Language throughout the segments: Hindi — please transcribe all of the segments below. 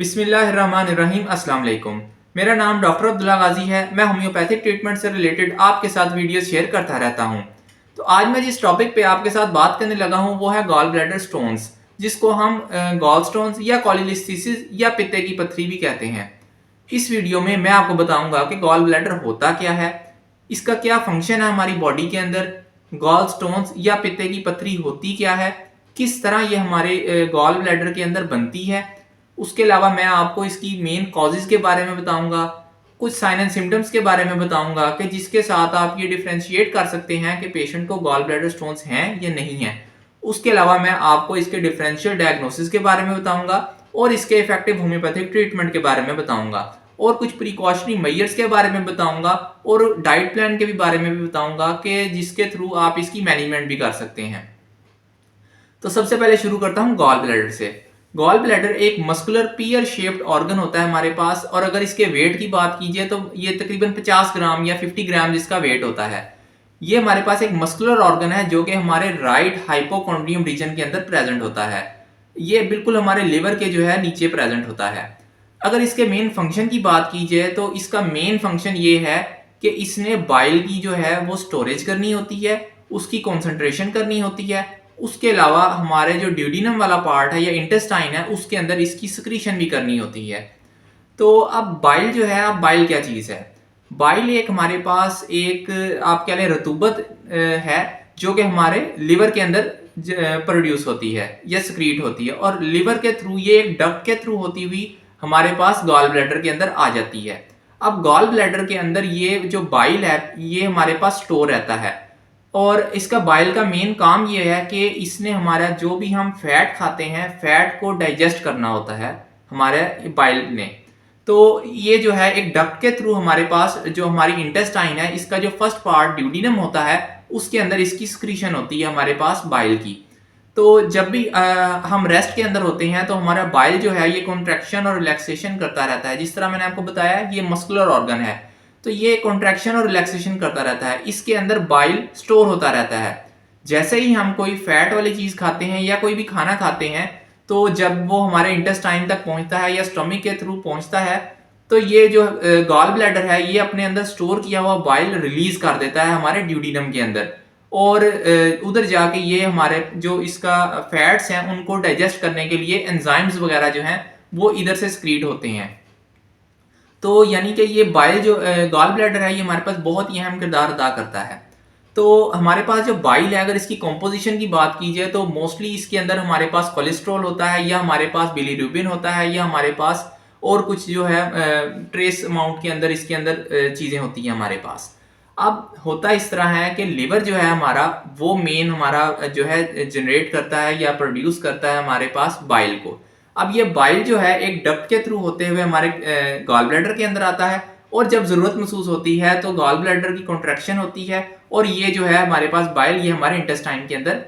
बिस्मिल्लाहिर्रहमानिर्रहीम अस्सलाम वालेकुम। मेरा नाम डॉक्टर अब्दुल्ला गाजी है। मैं होम्योपैथिक ट्रीटमेंट से रिलेटेड आपके साथ वीडियो शेयर करता रहता हूं। तो आज मैं जिस टॉपिक पे आपके साथ बात करने लगा हूं वो है गॉल ब्लैडर स्टोन्स, जिसको हम गॉल स्टोन्स या कॉलीलिस्टिसिस या पित्ते की पत्थरी भी कहते हैं। इस वीडियो में मैं आपको बताऊंगा कि गॉल ब्लैडर होता क्या है, इसका क्या फंक्शन है हमारी बॉडी के अंदर, गॉल स्टोन्स या पित्ते की पत्थरी होती क्या है, किस तरह ये हमारे गॉल ब्लैडर के अंदर बनती है। उसके अलावा मैं आपको इसकी मेन कॉजेज के बारे में बताऊंगा, कुछ साइन एंड सिम्टम्स के बारे में बताऊंगा कि जिसके साथ आप ये डिफ्रेंशिएट कर सकते हैं कि पेशेंट को गॉल ब्लैडर स्टोन्स हैं या नहीं हैं। उसके अलावा मैं आपको इसके डिफरेंशियल डायग्नोसिस के बारे में बताऊंगा और इसके इफेक्टिव होम्योपैथिक ट्रीटमेंट के बारे में बताऊंगा और कुछ प्रिकॉशनरी मेजर्स के बारे में बताऊंगा और डाइट प्लान के भी बारे में भी बताऊंगा कि जिसके थ्रू आप इसकी मैनेजमेंट भी कर सकते हैं। तो सबसे पहले शुरू करता हूं गॉल ब्लैडर से। गॉल ब्लैडर एक मस्कुलर पियर शेप्ड ऑर्गन होता है हमारे पास, और अगर इसके वेट की बात कीजिए तो ये तकरीबन 50 ग्राम या 50 ग्राम जिसका वेट होता है। ये हमारे पास एक मस्कुलर ऑर्गन है जो कि हमारे राइट हाइपोकॉन्ड्रियम रीजन के अंदर प्रेजेंट होता है। ये बिल्कुल हमारे लिवर के जो है नीचे प्रेजेंट होता है। अगर इसके मेन फंक्शन की बात की जाए तो इसका मेन फंक्शन ये है कि इसने बाइल की जो है वो स्टोरेज करनी होती है, उसकी कॉन्सेंट्रेशन करनी होती है। उसके अलावा हमारे जो ड्यूडिनम वाला पार्ट है या इंटेस्टाइन है उसके अंदर इसकी सिक्रीशन भी करनी होती है। तो अब बाइल जो है, अब बाइल क्या चीज़ है? बाइल एक हमारे पास एक आप कह लें रतूबत है जो कि हमारे लिवर के अंदर प्रोड्यूस होती है या सिक्रीट होती है, और लिवर के थ्रू ये एक डक्ट के थ्रू होती हुई हमारे पास गॉल ब्लैडर के अंदर आ जाती है। अब गॉल ब्लैडर के अंदर ये जो बाइल है ये हमारे पास स्टोर रहता है, और इसका बाइल का मेन काम ये है कि इसने हमारा जो भी हम फैट खाते हैं फैट को डाइजेस्ट करना होता है हमारे बाइल ने। तो ये जो है एक डक्ट के थ्रू हमारे पास जो हमारी इंटेस्टाइन है इसका जो फर्स्ट पार्ट ड्यूडिनम होता है उसके अंदर इसकी सिक्रीशन होती है हमारे पास बाइल की। तो जब भी हम रेस्ट के अंदर होते हैं तो हमारा बाइल जो है ये कॉन्ट्रैक्शन और रिलैक्सेशन करता रहता है। जिस तरह मैंने आपको बताया ये मस्कुलर ऑर्गन है, तो ये कॉन्ट्रैक्शन और रिलैक्सेशन करता रहता है, इसके अंदर बाइल स्टोर होता रहता है। जैसे ही हम कोई फैट वाली चीज़ खाते हैं या कोई भी खाना खाते हैं तो जब वो हमारे इंटेस्टाइन तक पहुंचता है या स्टमक के थ्रू पहुंचता है तो ये जो गॉल ब्लैडर है ये अपने अंदर स्टोर किया हुआ बाइल रिलीज कर देता है हमारे ड्यूडिनम के अंदर, और उधर जाके ये हमारे जो इसका फैट्स हैं उनको डाइजेस्ट करने के लिए एंजाइम्स वगैरह जो हैं वो इधर से स्क्रीट होते हैं। तो यानी कि ये बाइल जो गॉल ब्लैडर है ये हमारे पास बहुत ही अहम किरदार अदा करता है। तो हमारे पास जो बाइल है अगर इसकी कॉम्पोजिशन की बात की जाए तो मोस्टली इसके अंदर हमारे पास कोलेस्ट्रॉल होता है, या हमारे पास बिलीरुबिन होता है, या हमारे पास और कुछ जो है ट्रेस अमाउंट के अंदर इसके अंदर चीज़ें होती हैं हमारे पास। अब होता इस तरह है कि लिवर जो है हमारा वो मेन हमारा जो है जनरेट करता है या प्रोड्यूस करता है हमारे पास बाइल को। अब ये बाइल जो है एक डक्ट के थ्रू होते हुए हमारे गॉल ब्लैडर के अंदर आता है, और जब जरूरत महसूस होती है तो गॉल ब्लैडर की कॉन्ट्रैक्शन होती है और ये जो है हमारे पास बाइल ये हमारे इंटेस्टाइन के अंदर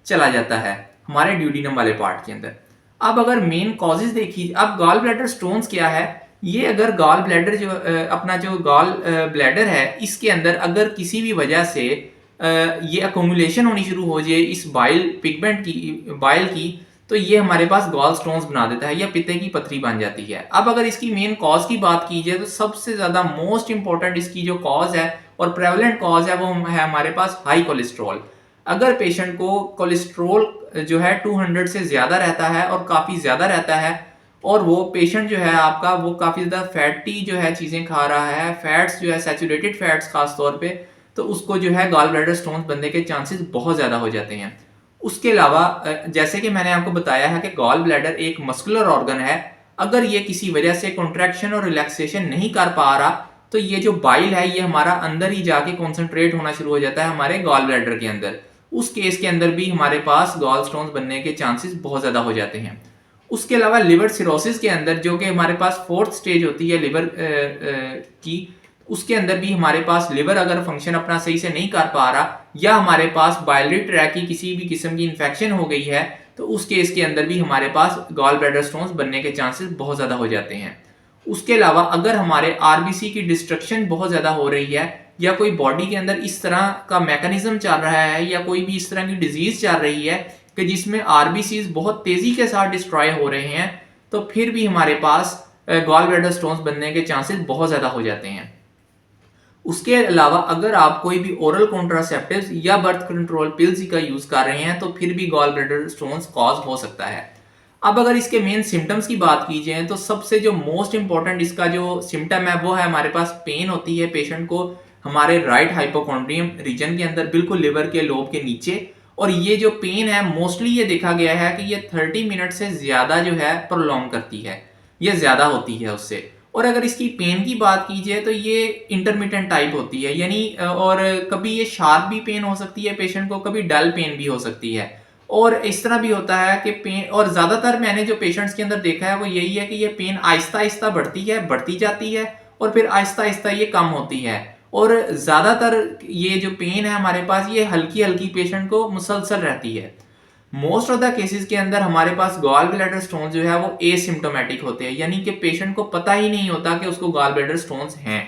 चला जाता है हमारे ड्यूडिनम वाले पार्ट के अंदर। अब अगर मेन कॉजेज देखिए, अब गॉल ब्लैडर स्टोन्स क्या है, ये अगर गॉल ब्लैडर जो अपना जो गॉल ब्लैडर है इसके अंदर अगर किसी भी वजह से ये अकोमुलेशन होनी शुरू हो जाए इस बाइल पिगमेंट की, बाइल की, तो ये हमारे पास गॉल स्टोन्स बना देता है या पित्ते की पथरी बन जाती है। अब अगर इसकी मेन कॉज की बात की जाए तो सबसे ज़्यादा मोस्ट इंपॉर्टेंट इसकी जो कॉज है और प्रेवलेंट कॉज है वो है हमारे पास हाई कोलेस्ट्रॉल। अगर पेशेंट को कोलेस्ट्रॉल जो है 200 से ज़्यादा रहता है और काफ़ी ज़्यादा रहता है, और वो पेशेंट जो है आपका वो काफ़ी ज़्यादा फैटी जो है चीज़ें खा रहा है, फैट्स जो है सैचुरेटेड फैट्स खास तौर पे, तो उसको जो है गॉल ब्लैडर स्टोन्स बनने के चांसेस बहुत ज़्यादा हो जाते हैं। उसके अलावा जैसे कि मैंने आपको बताया है कि गॉल ब्लैडर एक मस्कुलर ऑर्गन है, अगर ये किसी वजह से कॉन्ट्रैक्शन और रिलैक्सेशन नहीं कर पा रहा तो ये जो बाइल है ये हमारा अंदर ही जाके कॉन्सेंट्रेट होना शुरू हो जाता है हमारे गॉल ब्लैडर के अंदर। उस केस के अंदर भी हमारे पास गॉल स्टोन्स बनने के चांसेस बहुत ज़्यादा हो जाते हैं। उसके अलावा लिवर सिरोसिस के अंदर जो कि हमारे पास फोर्थ स्टेज होती है लिवर की, उसके अंदर भी हमारे पास लिवर अगर फंक्शन अपना सही से नहीं कर पा रहा या हमारे पास बाइलरी ट्रैक की किसी भी किस्म की इन्फेक्शन हो गई है तो उस केस के अंदर भी हमारे पास गॉल ब्लैडर स्टोन्स बनने के चांसेस बहुत ज़्यादा हो जाते हैं। उसके अलावा अगर हमारे आरबीसी की डिस्ट्रक्शन बहुत ज़्यादा हो रही है या कोई बॉडी के अंदर इस तरह का मैकेनिज्म चल रहा है या कोई भी इस तरह की डिजीज़ चल रही है कि जिसमें आरबीसीज बहुत तेज़ी के साथ डिस्ट्रॉय हो रहे हैं, तो फिर भी हमारे पास गॉल ब्लैडर स्टोन्स बनने के चांसेस बहुत ज़्यादा हो जाते हैं। उसके अलावा अगर आप कोई भी ओरल कॉन्ट्रासेप्टिव्स या बर्थ कंट्रोल पिल्स का यूज कर रहे हैं तो फिर भी गॉल ब्लैडर स्टोन्स कॉज हो सकता है। अब अगर इसके मेन सिम्टम्स की बात की जाए तो सबसे जो मोस्ट इंपॉर्टेंट इसका जो सिम्टम है वो है हमारे पास पेन होती है पेशेंट को हमारे राइट हाइपोकॉन्ड्रियम रीजन के अंदर, बिल्कुल लिवर के लोब के नीचे। और ये जो पेन है मोस्टली ये देखा गया है कि ये 30 मिनट से ज्यादा जो है प्रोलॉन्ग करती है, ये ज्यादा होती है उससे। और अगर इसकी पेन की बात की जाए तो ये इंटरमिटेंट टाइप होती है, यानी और कभी ये शार्प भी पेन हो सकती है पेशेंट को, कभी डल पेन भी हो सकती है। और इस तरह भी होता है कि पेन, और ज़्यादातर मैंने जो पेशेंट्स के अंदर देखा है वो यही है कि ये पेन आहिस्ता आहिस्ता बढ़ती है, बढ़ती जाती है और फिर आहिस्ता आहिस्ता ये कम होती है। और ज़्यादातर ये जो पेन है हमारे पास ये हल्की हल्की पेशेंट को मुसलसल रहती है। मोस्ट ऑफ द केसेस के अंदर हमारे पास गॉल ब्लैडर स्टोन जो है वो एसिम्प्टोमेटिक होते हैं, यानी कि पेशेंट को पता ही नहीं होता कि उसको गॉल ब्लैडर स्टोन्स हैं।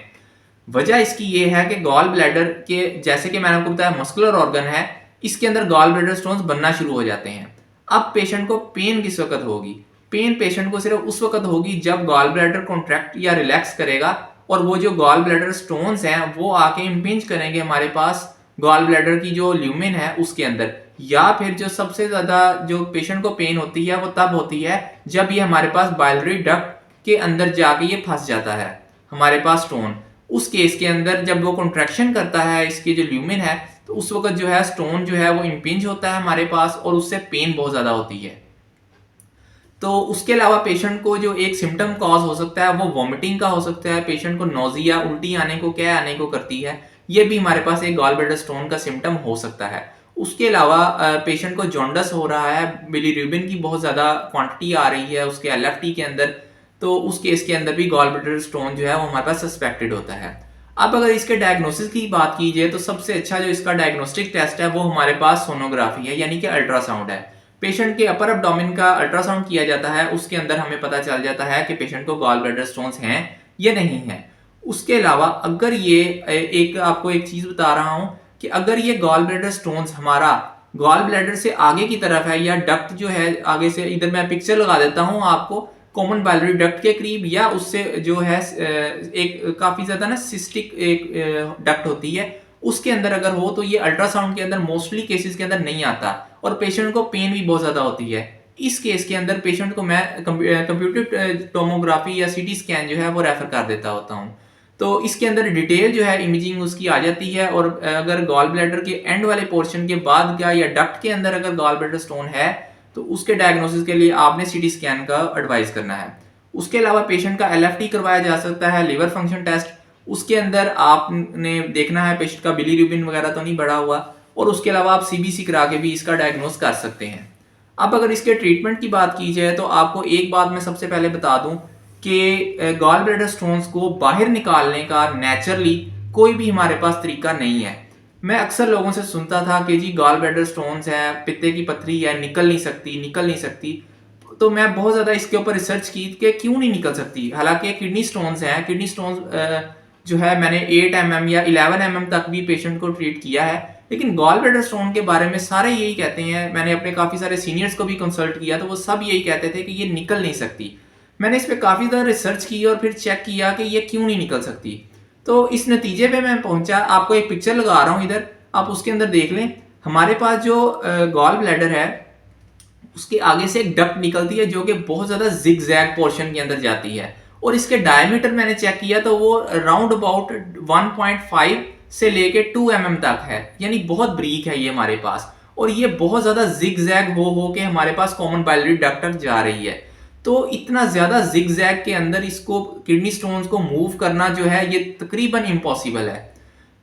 वजह इसकी ये है कि गॉल ब्लैडर के, जैसे कि मैंने आपको बताया, मस्कुलर ऑर्गन है, इसके अंदर गॉल ब्लैडर स्टोन्स बनना शुरू हो जाते हैं। अब पेशेंट को पेन किस वक्त होगी? पेन पेशेंट को सिर्फ उस वक्त होगी जब गॉल ब्लैडर कॉन्ट्रैक्ट या रिलैक्स करेगा और वो जो गॉल ब्लैडर स्टोन्स हैं वो आके इम्पिंज करेंगे हमारे पास गॉल ब्लैडर की जो ल्यूमेन है उसके अंदर। या फिर जो सबसे ज्यादा जो पेशेंट को पेन होती है वो तब होती है जब ये हमारे पास बाइलरी डक्ट के अंदर जाके ये फंस जाता है हमारे पास स्टोन। उस केस के अंदर जब वो कॉन्ट्रैक्शन करता है इसकी जो ल्यूमेन है तो उस वक्त जो है स्टोन जो है वो इम्पिंज होता है हमारे पास और उससे पेन बहुत ज्यादा होती है। तो उसके अलावा पेशेंट को जो एक सिम्टम कॉज हो सकता है वो वॉमिटिंग का हो सकता है, पेशेंट को नोजिया, उल्टी आने को, क्या आने को करती है, ये भी हमारे पास एक गॉल ब्लैडर स्टोन का सिम्टम हो सकता है। उसके अलावा पेशेंट को जॉन्डस हो रहा है, बिलीरुबिन की बहुत ज़्यादा क्वांटिटी आ रही है उसके एलएफटी के अंदर, तो उस केस के अंदर भी गॉल ब्लैडर स्टोन जो है वो हमारे पास सस्पेक्टेड होता है। अब अगर इसके डायग्नोसिस की बात की जाए तो सबसे अच्छा जो इसका डायग्नोस्टिक टेस्ट है वो हमारे पास सोनोग्राफी है, यानी कि अल्ट्रासाउंड है। पेशेंट के अपर एब्डोमेन का अल्ट्रासाउंड किया जाता है, उसके अंदर हमें पता चल जाता है कि पेशेंट को गॉल ब्लैडर स्टोन्स हैं या नहीं है। उसके अलावा अगर ये एक आपको एक चीज बता रहा हूं कि अगर ये गॉल ब्लैडर स्टोन्स हमारा गॉल ब्लैडर से आगे की तरफ है या डक्ट जो है आगे से, इधर मैं पिक्चर लगा देता हूं आपको, कॉमन बाइलरी डक्ट के करीब या उससे जो है एक काफी ज्यादा ना सिस्टिक एक डक्ट होती है उसके अंदर अगर हो तो ये अल्ट्रासाउंड के अंदर मोस्टली केसेस के अंदर नहीं आता और पेशेंट को पेन भी बहुत ज्यादा होती है। इस केस के अंदर पेशेंट को मैं कंप्यूटर टोमोग्राफी या सीटी स्कैन जो है वो रेफर कर देता होता हूँ। तो इसके अंदर डिटेल जो है इमेजिंग उसकी आ जाती है और अगर गॉल ब्लैडर के एंड वाले पोर्शन के बाद का या डक्ट के अंदर अगर गॉल ब्लैडर स्टोन है तो उसके डायग्नोसिस के लिए आपने सीटी स्कैन का एडवाइस करना है। उसके अलावा पेशेंट का एलएफटी करवाया जा सकता है, लिवर फंक्शन टेस्ट, उसके अंदर आपने देखना है पेशेंट का बिलीरुबिन वगैरह तो नहीं बढ़ा हुआ, और उसके अलावा आप सीबीसी करा के भी इसका डायग्नोस कर सकते हैं। अब अगर इसके ट्रीटमेंट की बात की जाए तो आपको एक बात मैं सबसे पहले बता दूं कि गॉल ब्लैडर स्टोन्स को बाहर निकालने का नेचुरली कोई भी हमारे पास तरीका नहीं है। मैं अक्सर लोगों से सुनता था कि जी गॉल ब्लैडर स्टोन्स है, पित्ते की पथरी है, निकल नहीं सकती, निकल नहीं सकती। तो मैं बहुत ज़्यादा इसके ऊपर रिसर्च की कि क्यों नहीं निकल सकती। हालांकि किडनी स्टोन्स हैं, किडनी स्टोन्स जो है मैंने 8 mm या 11 mm तक भी पेशेंट को ट्रीट किया है, लेकिन गॉल ब्लैडर स्टोन के बारे में सारे यही कहते हैं। मैंने अपने काफ़ी सारे सीनियर्स को भी कंसल्ट किया तो वो सब यही कहते थे कि ये निकल नहीं सकती। मैंने इस पर काफ़ी ज़्यादा रिसर्च की और फिर चेक किया कि ये क्यों नहीं निकल सकती। तो इस नतीजे पे मैं पहुंचा, आपको एक पिक्चर लगा रहा हूँ इधर, आप उसके अंदर देख लें। हमारे पास जो गॉल ब्लैडर है उसके आगे से एक डक्ट निकलती है जो कि बहुत ज़्यादा जिग जैग पोर्शन के अंदर जाती है और इसके डायमीटर मैंने चेक किया तो वो राउंड अबाउट 1.5 से लेके 2 mm तक है, यानी बहुत ब्रीक है ये हमारे पास। और ये बहुत ज्यादा जिग जैग हो के हमारे पास कॉमन बाइलरी डक्ट तक जा रही है। तो इतना ज्यादा जिग जैग के अंदर इसको किडनी स्टोन्स को मूव करना जो है ये तकरीबन इम्पॉसिबल है।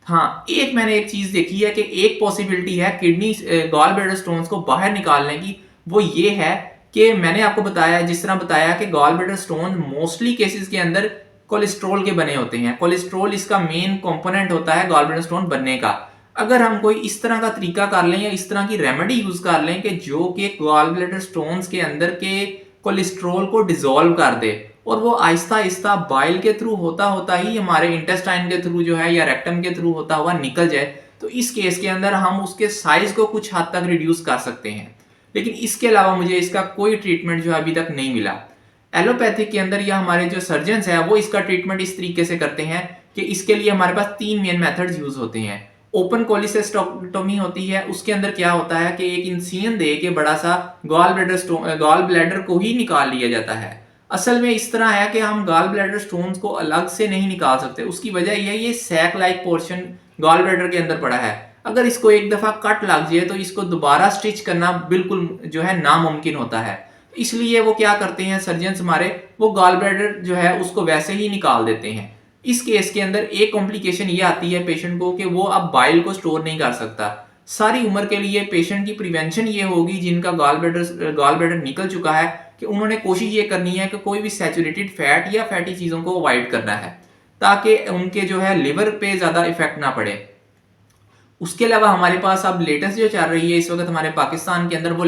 हाँ, एक मैंने एक चीज देखी है कि एक पॉसिबिलिटी है किडनी गॉल ब्लैडर स्टोन्स को बाहर निकालने की, वो ये है कि मैंने आपको बताया, जिस तरह बताया कि gall bladder stone mostly cases के अंदर कोलेस्ट्रॉल के बने होते हैं। कोलेस्ट्रॉल इसका मेन कंपोनेंट होता है गॉल ब्लैडर स्टोन बनने का। अगर हम कोई इस तरह का तरीका कर लें या इस तरह की रेमेडी यूज कर लें कि जो कि गॉल ब्लैडर स्टोन्स के अंदर के कोलेस्ट्रॉल को डिसॉल्व कर दे और वो आहिस्ता आहिस्ता बाइल के थ्रू होता होता ही हमारे इंटेस्टाइन के थ्रू जो है या रेक्टम के थ्रू होता हुआ निकल जाए, तो इस केस के अंदर हम उसके साइज को कुछ हद तक रिड्यूस कर सकते हैं। लेकिन इसके अलावा मुझे इसका कोई ट्रीटमेंट जो अभी तक नहीं मिला। एलोपैथिक के अंदर या हमारे जो सर्जन्स हैं वो इसका ट्रीटमेंट इस तरीके से करते हैं कि इसके लिए हमारे पास 3 मेन मेथड्स यूज होते हैं। ओपन कोलिसिस्टेक्टोमी होती है, उसके अंदर क्या होता है कि एक इंसिजन दे के बड़ा सा गॉल ब्लैडर को ही निकाल लिया जाता है। असल में इस तरह है कि हम गॉल ब्लैडर स्टोन्स को अलग से नहीं निकाल सकते। उसकी वजह यह है ये sac like portion gall bladder के अंदर पड़ा है। अगर इसको एक दफा कट लग जाए तो इसको दोबारा स्टिच करना बिल्कुल जो है नामुमकिन होता है। इसलिए वो क्या करते हैं सर्जन्स हमारे, वो गॉल ब्लैडर जो है उसको वैसे ही निकाल देते हैं। इस केस के अंदर एक कॉम्प्लिकेशन ये आती है पेशेंट को कि वो अब बाइल को स्टोर नहीं कर सकता। सारी उम्र के लिए पेशेंट की प्रिवेंशन ये होगी जिनका गॉल ब्लैडर निकल चुका है कि उन्होंने कोशिश ये करनी है कि कोई भी सैचुरेटेड फैट या फैटी चीज़ों को अवॉइड करना है ताकि उनके जो है लिवर पे ज़्यादा इफेक्ट ना पड़े। उसके अलावा हमारे पास अब लेटेस्ट जो चल रही है इस वक्त हमारे पाकिस्तान के अंदर वो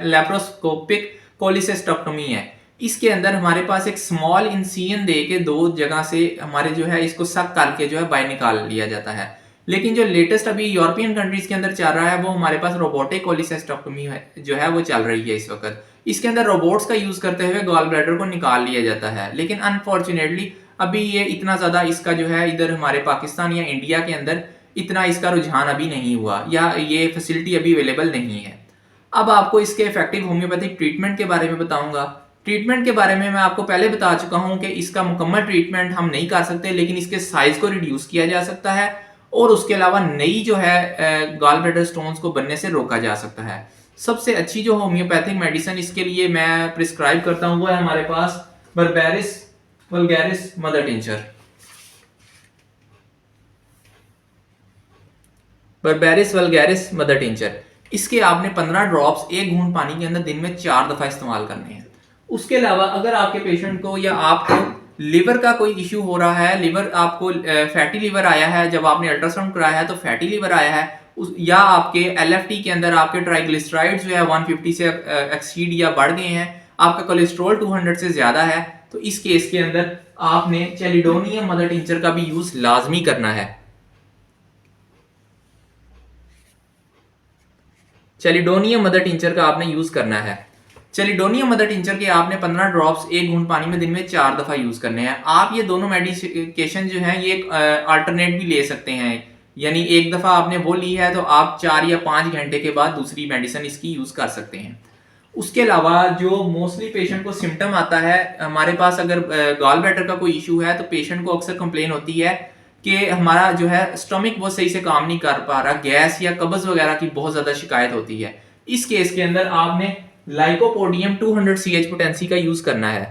लेप्रोस्कोपिक कोलिसिस्टेक्टोमी है। इसके अंदर हमारे पास एक स्मॉल इंसिजन दे के 2 जगह से हमारे जो है इसको सक करके जो है बाहर निकाल लिया जाता है। लेकिन जो लेटेस्ट अभी यूरोपियन कंट्रीज के अंदर चल रहा है वो हमारे पास रोबोटिक कोलिसिस्टेक्टोमी जो है वो चल रही है इस वक्त। इसके अंदर रोबोट्स का यूज करते हुए गॉल ब्लैडर को निकाल लिया जाता है। लेकिन अनफॉर्चुनेटली अभी ये इतना ज्यादा इसका जो है इधर हमारे पाकिस्तान या इंडिया के अंदर इतना इसका रुझान अभी नहीं हुआ या ये फैसिलिटी अभी अवेलेबल नहीं है। अब आपको इसके इफेक्टिव होम्योपैथिक ट्रीटमेंट के बारे में बताऊंगा। ट्रीटमेंट के बारे में मैं आपको पहले बता चुका हूं कि इसका मुकम्मल ट्रीटमेंट हम नहीं कर सकते, लेकिन इसके साइज को रिड्यूस किया जा सकता है और उसके अलावा नई जो है गॉल ब्लैडर स्टोन्स को बनने से रोका जा सकता है। सबसे अच्छी जो होम्योपैथिक मेडिसिन इसके लिए मैं प्रिस्क्राइब करता हूं वो है हमारे पास berberis vulgaris mother tincture. Berberis vulgaris mother tincture, इसके आपने 15 ड्रॉप्स 1 घूंट पानी के अंदर दिन में 4 दफा इस्तेमाल करने हैं। उसके अलावा अगर आपके पेशेंट को या आपको लिवर का कोई इश्यू हो रहा है, लिवर आपको फैटी लिवर आया है, जब आपने अल्ट्रासाउंड कराया है तो फैटी लिवर आया है, या आपके एलएफटी के अंदर आपके ट्राइग्लिसराइड्स जो है 150 से एक्सीड या बढ़ गए हैं, आपका कोलेस्ट्रॉल 200 से ज्यादा है, तो इस केस के अंदर आपने चैलिडोनियम मदर टिंचर का भी यूज लाजमी करना है। चैलिडोनियम मदर टिंचर का आपने यूज करना है। चैलिडोनियम मदर टिंचर के आपने 15 ड्रॉप्स 1 घूंट पानी में दिन में 4 दफा यूज करने हैं। आप ये दोनों मेडिकेशन जो है ये अल्टरनेट भी ले सकते हैं, यानी एक दफा आपने वो ली है तो आप 4 या 5 घंटे के बाद दूसरी मेडिसिन इसकी यूज कर सकते हैं। उसके अलावा जो मोस्टली पेशेंट को सिम्टम आता है हमारे पास, अगर गॉल ब्लैडर का कोई इशू है तो पेशेंट को अक्सर कंप्लेन होती है कि हमारा जो है स्टमक वो सही से काम नहीं कर पा रहा, गैस या कब्ज वगैरह की बहुत ज्यादा शिकायत होती है। इस केस के अंदर आपने लाइकोपोडियम 200 CH पोटेंसी का यूज करना है।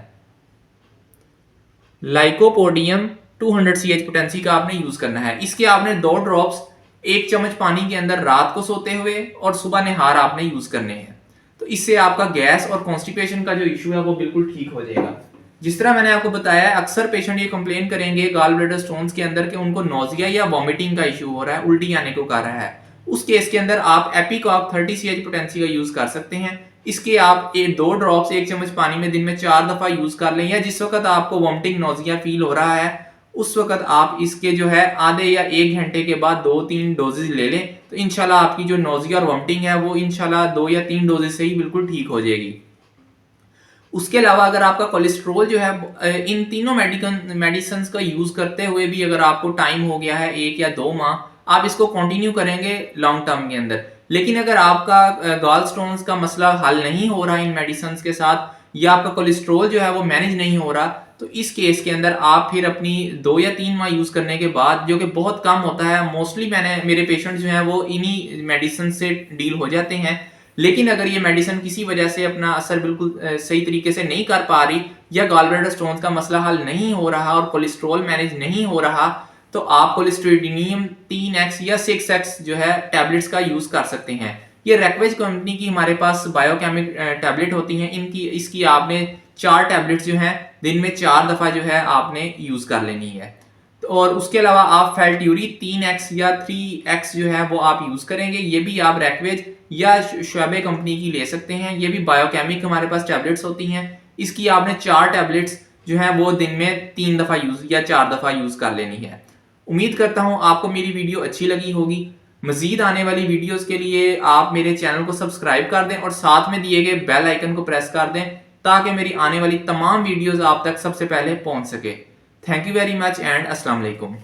लाइकोपोडियम 200 CH पोटेंसी का आपने यूज करना है। इसके आपने 2 ड्रॉप्स 1 चम्मच पानी के अंदर रात को सोते हुए और सुबह निहार आपने यूज करने हैं। तो इससे आपका गैस और कॉन्स्टिपेशन का जो इशू है वो बिल्कुल ठीक हो जाएगा। जिस तरह मैंने आपको बताया, अक्सर पेशेंट ये कंप्लेन करेंगे गॉल ब्लैडर स्टोन्स के अंदर कि उनको नोजिया या वॉमिटिंग का इशू हो रहा है, उल्टी आने को कर रहा है। उस केस के अंदर आप एपिकॉक 30 CH पोटेंसी का यूज कर सकते हैं। इसके आप 2 ड्रॉप्स 1 चम्मच पानी में दिन में 4 दफा यूज कर लें, या जिस वक्त आपको वॉमिटिंग नोजिया फील हो रहा है उस वक्त आप इसके जो है आधे या 1 घंटे के बाद 2-3 डोजेज ले लें, तो इंशाल्लाह आपकी जो नोजिया और वॉमिटिंग है वो इंशाल्लाह 2 या 3 डोजेज से ही बिल्कुल ठीक हो जाएगी। उसके अलावा अगर आपका कोलेस्ट्रोल जो है इन तीनों मेडिसिन का यूज करते हुए भी अगर आपको टाइम हो गया है 1 या 2 माह, आप इसको कंटिन्यू करेंगे लॉन्ग टर्म के अंदर। लेकिन अगर आपका गॉल स्टोन्स का मसला हल नहीं हो रहा इन मेडिसिन के साथ, या आपका कोलेस्ट्रोल जो है वो मैनेज नहीं हो रहा, तो इस केस के अंदर आप फिर अपनी 2 या 3 माह यूज करने के बाद, जो कि बहुत कम होता है, मोस्टली मेरे पेशेंट जो हैं वो इन्हीं मेडिसिन से डील हो जाते हैं। लेकिन अगर ये मेडिसिन किसी वजह से अपना असर बिल्कुल सही तरीके से नहीं कर पा रही, या गॉल ब्लैडर स्टोन्स का मसला हल नहीं हो रहा और कोलेस्ट्रॉल मैनेज नहीं हो रहा, तो आप कोलेस्ट्रिडिनियम 3x या 6x जो है टैबलेट्स का यूज कर सकते हैं। ये रैकवेज कंपनी की हमारे पास बायोकेमिक टैबलेट होती हैं। इसकी आपने 4 टैबलेट्स जो हैं दिन में 4 दफा जो है आपने यूज कर लेनी है। और उसके अलावा आप फैल्ट्यूरी 3x या 3x जो है वो आप यूज करेंगे। ये भी आप रैकवेज या शोएबे कंपनी की ले सकते हैं। ये भी बायोकेमिक हमारे पास टैबलेट्स होती हैं। इसकी आपने 4 टैबलेट्स जो है वो दिन में 3 दफा यूज या 4 दफा यूज कर लेनी है। उम्मीद करता हूं आपको मेरी वीडियो अच्छी लगी होगी। मजीद आने वाली वीडियोस के लिए आप मेरे चैनल को सब्सक्राइब कर दें और साथ में दिए गए बेल आइकन को प्रेस कर दें, ताकि मेरी आने वाली तमाम वीडियोस आप तक सबसे पहले पहुंच सके। Thank you very much and अस्सलाम वालेकुम।